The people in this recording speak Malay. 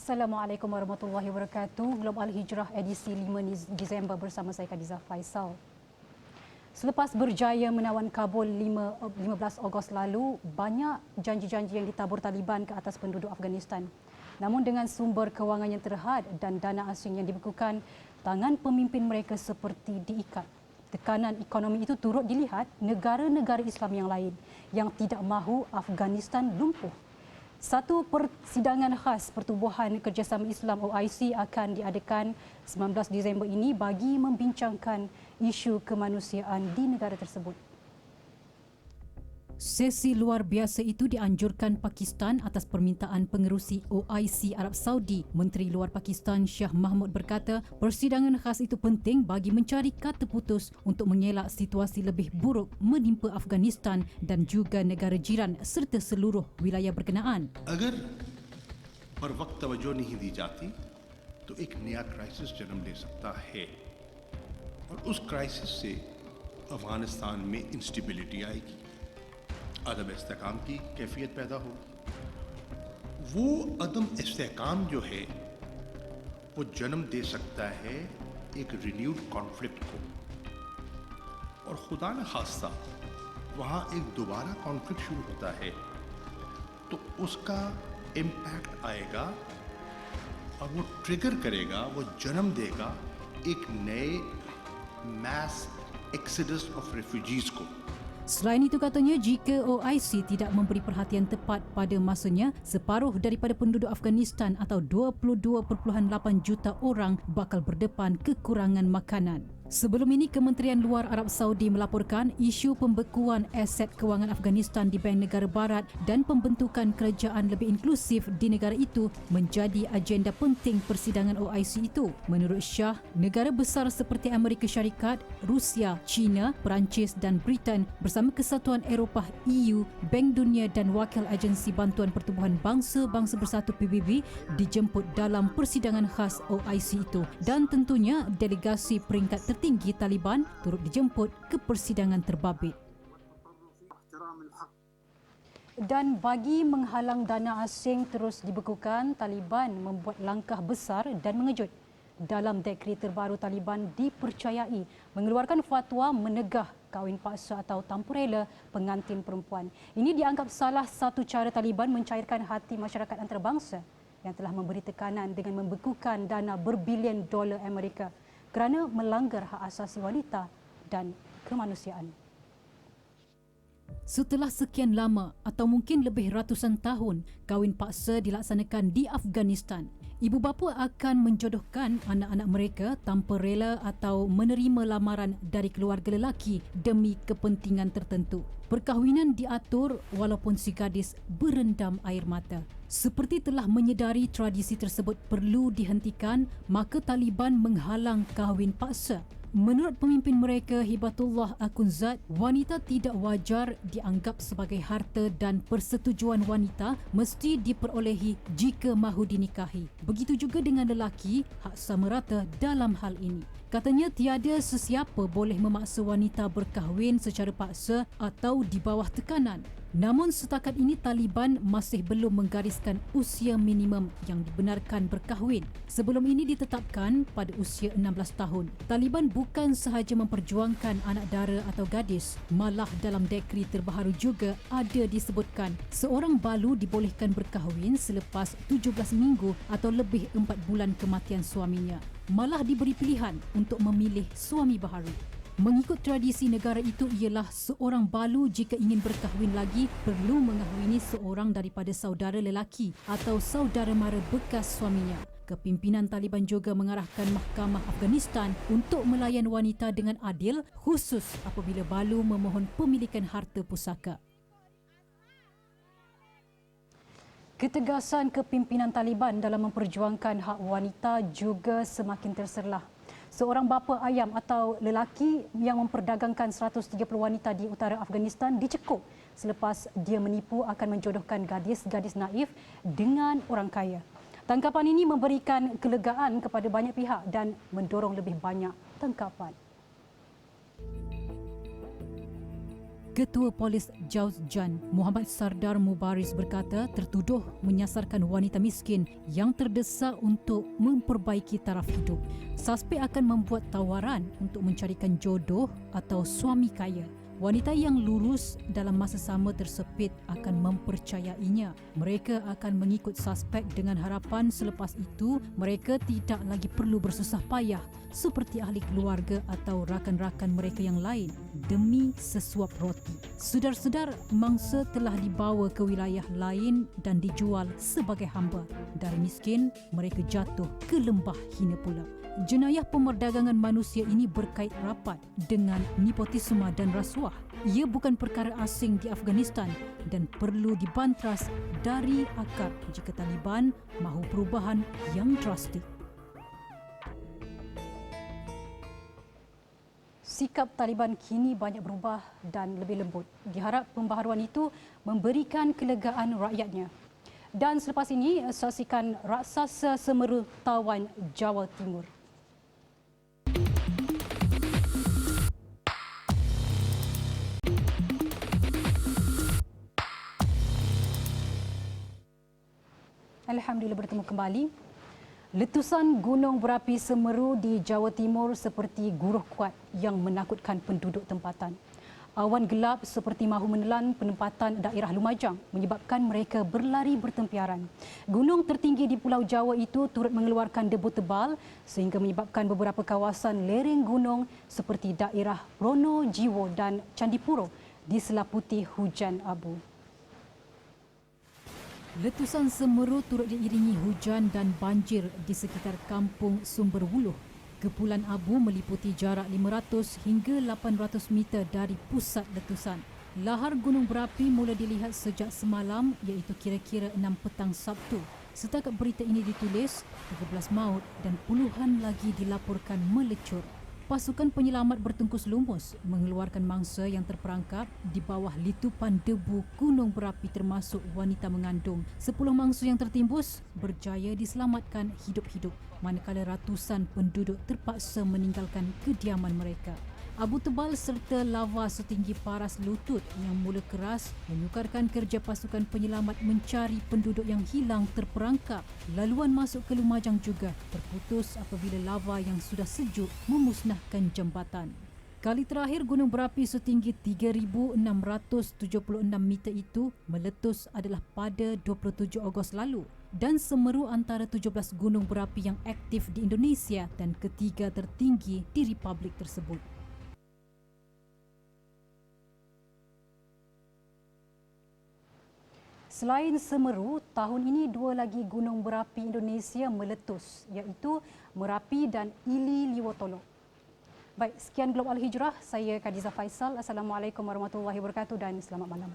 Assalamualaikum warahmatullahi wabarakatuh. Global Hijrah edisi 5 Disember bersama saya Khadijah Faisal. Selepas berjaya menawan Kabul 15 Ogos lalu, banyak janji-janji yang ditabur Taliban ke atas penduduk Afghanistan. Namun dengan sumber kewangan yang terhad dan dana asing yang dibekukan, tangan pemimpin mereka seperti diikat. Tekanan ekonomi itu turut dilihat negara-negara Islam yang lain yang tidak mahu Afghanistan lumpuh. Satu persidangan khas Pertubuhan Kerjasama Islam OIC akan diadakan 19 Disember ini bagi membincangkan isu kemanusiaan di negara tersebut. Sesi luar biasa itu dianjurkan Pakistan atas permintaan pengerusi OIC Arab Saudi. Menteri Luar Pakistan Shah Mahmud berkata, persidangan khas itu penting bagi mencari kata putus untuk mengelak situasi lebih buruk menimpa Afghanistan dan juga negara jiran serta seluruh wilayah berkenaan. अगर पर वक्त तवज्जो नहीं दी जाती तो एक नया क्राइसिस जन्म ले सकता है और उस क्राइसिस से अफगानिस्तान में इंस्टेबिलिटी आएगी, अदम इस्तेहकाम की कैफियत पैदा होगी। वो अदम इस्तेहकाम जो है वो जन्म दे सकता है एक रिन्यूड कॉन्फ्लिक्ट को, और खुदा न खास्ता वहाँ एक दोबारा कॉन्फ्लिक्ट शुरू होता है तो उसका इम्पैक्ट आएगा और वो ट्रिगर करेगा, वो जन्म देगा एक नए मैस एक्सोडस ऑफ रेफ्यूजीज को। Selain itu katanya, jika OIC tidak memberi perhatian tepat pada masanya, separuh daripada penduduk Afghanistan atau 22.8 juta orang bakal berdepan kekurangan makanan. Sebelum ini, Kementerian Luar Arab Saudi melaporkan isu pembekuan aset kewangan Afghanistan di Bank Negara Barat dan pembentukan kerajaan lebih inklusif di negara itu menjadi agenda penting persidangan OIC itu. Menurut Shah, negara besar seperti Amerika Syarikat, Rusia, China, Perancis dan Britain bersama Kesatuan Eropah EU, Bank Dunia dan Wakil Agensi Bantuan Pertubuhan Bangsa-Bangsa Bersatu PBB dijemput dalam persidangan khas OIC itu, dan tentunya delegasi peringkat tertinggi Taliban turut dijemput ke persidangan terbabit. Dan bagi menghalang dana asing terus dibekukan, Taliban membuat langkah besar dan mengejut. Dalam dekret terbaru, Taliban dipercayai mengeluarkan fatwa menegah kahwin paksa atau tanpa rela pengantin perempuan. Ini dianggap salah satu cara Taliban mencairkan hati masyarakat antarabangsa yang telah memberi tekanan dengan membekukan dana berbilion dolar Amerika kerana melanggar hak asasi wanita dan kemanusiaan. Setelah sekian lama atau mungkin lebih ratusan tahun kahwin paksa dilaksanakan di Afghanistan, ibu bapa akan menjodohkan anak-anak mereka tanpa rela atau menerima lamaran dari keluarga lelaki demi kepentingan tertentu. Perkahwinan diatur walaupun si gadis berendam air mata. Seperti telah menyedari tradisi tersebut perlu dihentikan, maka Taliban menghalang kahwin paksa. Menurut pemimpin mereka, Hibatullah Akhundzad, wanita tidak wajar dianggap sebagai harta dan persetujuan wanita mesti diperolehi jika mahu dinikahi. Begitu juga dengan lelaki, hak sama rata dalam hal ini. Katanya tiada sesiapa boleh memaksa wanita berkahwin secara paksa atau di bawah tekanan. Namun setakat ini Taliban masih belum menggariskan usia minimum yang dibenarkan berkahwin. Sebelum ini ditetapkan pada usia 16 tahun. Taliban bukan sahaja memperjuangkan anak dara atau gadis, malah dalam dekret terbaru juga ada disebutkan seorang balu dibolehkan berkahwin selepas 17 minggu atau lebih 4 bulan kematian suaminya. Malah diberi pilihan untuk memilih suami baharu. Mengikut tradisi negara itu ialah seorang balu jika ingin berkahwin lagi perlu mengahwini seorang daripada saudara lelaki atau saudara mara bekas suaminya. Kepimpinan Taliban juga mengarahkan Mahkamah Afghanistan untuk melayan wanita dengan adil, khusus apabila balu memohon pemilikan harta pusaka. Ketegasan kepimpinan Taliban dalam memperjuangkan hak wanita juga semakin terserlah. Seorang bapa ayam atau lelaki yang memperdagangkan 130 wanita di utara Afghanistan dicekuk selepas dia menipu akan menjodohkan gadis-gadis naif dengan orang kaya. Tangkapan ini memberikan kelegaan kepada banyak pihak dan mendorong lebih banyak tangkapan. Ketua Polis Jauzjan, Muhammad Sardar Mubaris berkata tertuduh menyasarkan wanita miskin yang terdesak untuk memperbaiki taraf hidup. Suspek akan membuat tawaran untuk mencarikan jodoh atau suami kaya. Wanita yang lurus dalam masa sama tersepit akan mempercayainya. Mereka akan mengikut suspek dengan harapan selepas itu mereka tidak lagi perlu bersusah payah seperti ahli keluarga atau rakan-rakan mereka yang lain demi sesuap roti. Sedar-sedar mangsa telah dibawa ke wilayah lain dan dijual sebagai hamba. Dari miskin, mereka jatuh ke lembah hina pula. Jenayah pemerdagangan manusia ini berkait rapat dengan nepotisme dan rasuah. Ia bukan perkara asing di Afghanistan dan perlu dibantras dari akar jika Taliban mahu perubahan yang drastik. Sikap Taliban kini banyak berubah dan lebih lembut. Diharap pembaharuan itu memberikan kelegaan rakyatnya. Dan selepas ini, saksikan raksasa Semeru tawan Jawa Timur. Alhamdulillah bertemu kembali. Letusan gunung berapi Semeru di Jawa Timur seperti guruh kuat yang menakutkan penduduk tempatan. Awan gelap seperti mahu menelan penempatan daerah Lumajang menyebabkan mereka berlari bertempiaran. Gunung tertinggi di Pulau Jawa itu turut mengeluarkan debu tebal sehingga menyebabkan beberapa kawasan lereng gunung seperti daerah Pronojiwo dan Candipuro diselaputi hujan abu. Letusan Semeru turut diiringi hujan dan banjir di sekitar kampung Sumberwuluh. Kepulan abu meliputi jarak 500 hingga 800 meter dari pusat letusan. Lahar gunung berapi mula dilihat sejak semalam iaitu kira-kira 6 petang Sabtu. Setakat berita ini ditulis, 13 maut dan puluhan lagi dilaporkan melecur. Pasukan penyelamat bertungkus lumus mengeluarkan mangsa yang terperangkap di bawah litupan debu gunung berapi termasuk wanita mengandung. 10 mangsa yang tertimbus berjaya diselamatkan hidup-hidup manakala ratusan penduduk terpaksa meninggalkan kediaman mereka. Abu tebal serta lava setinggi paras lutut yang mula keras menyukarkan kerja pasukan penyelamat mencari penduduk yang hilang terperangkap. Laluan masuk ke Lumajang juga terputus apabila lava yang sudah sejuk memusnahkan jambatan. Kali terakhir gunung berapi setinggi 3,676 meter itu meletus adalah pada 27 Ogos lalu. Dan Semeru antara 17 gunung berapi yang aktif di Indonesia dan ketiga tertinggi di Republik tersebut. Selain Semeru, tahun ini 2 lagi gunung berapi Indonesia meletus iaitu Merapi dan Ili Liwotolo. Baik, sekian Globe Al Hijrah. Saya Khadijah Faisal. Assalamualaikum warahmatullahi wabarakatuh dan selamat malam.